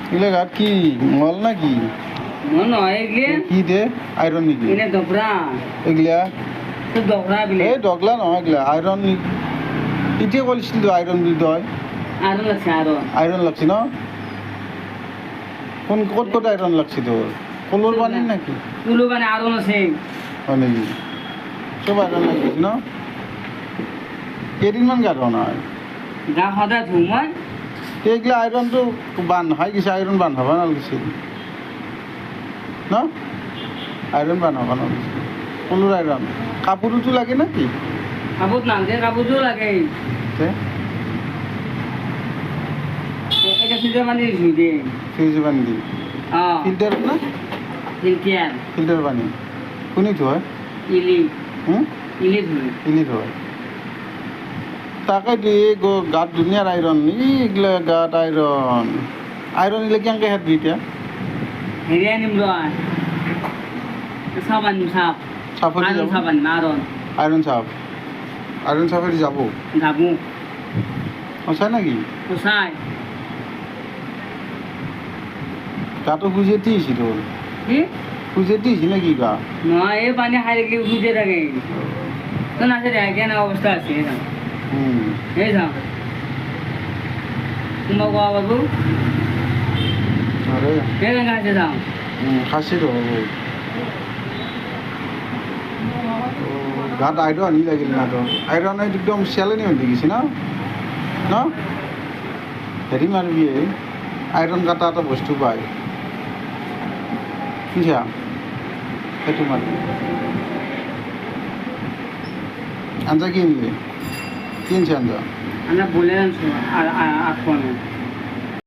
এগুলো গাত কি মল নাকি মন হয় এগুলি কি দে আয়রন নাকি এনে দবরা এগুলা তো দবরা বিলে এই ডগলা নহয় এগুলা আয়রন ইটিয়ে বলছিল তো আয়রন দিতে হয় আরো আছে আরো আয়রন লাগছে না কোন ক'ত ক'ত আয়রন লাগছে তোর কলোর বানির নাকি তুলো মানে আরো আছে হয় নাকি সব আয়রন লাগিয়েছে না কেইদিনমান গাত হয় গা সদায় ধুম মই এইগিলা আইরনটো বান্ধ হয় কিছু আইরন বান্ধাব নালাগিছিল ন আইরন বান্ধাব নালাগিছিল কলোর আইরন কাপোৰতো লাগে নাকি কাপোর নালগে কাপোরও লাগে তে এটা ফিল্টার পানি ধুই দে ফ্রিজে বান্ধি ফিল্টার না ফিল্টার ফিল্টার পানি কোনি ধোয় ইলি হুম ইলি ধুই ইলি ধোয় তাকে দিয়ে গাত দুনিয়ার আইরন এইগিলা গাত আইরন আইরন ইলে কেনেকৈ হেঁত এতিয়া হেৰি আনিম ৰ চাপ আনিম চাপ চাফেদি আরো যাব চাপ আনিম আরন আইরন চাফ আইরন চাফেদি যাব যাবো সঁচাই নাকি কোথায় গাটো খুঁজে দিয়েছি তোর কি খুঁজে দিয়েছি নাকি গা নয় এই পানি খাই দেখলে খুঁজে থাকে তো না সে কেন অবস্থা আছে হুম এই যাও তোমার কোয়া বাবু আরে কে কাছে যাও খাসি তো গাত আইরন আনি লাগিল না তো আইরন একদম চেলেনি হৈ দেখিছে না ন হেৰি মাৰিবি আইৰণ কাটা এটা বস্তু পায় বুঝা সেইটো মাৰিবি আঞ্জা কি আনিলি কি আনছি আঞ্জা আমৰা বলে আনছো আৰ আৰ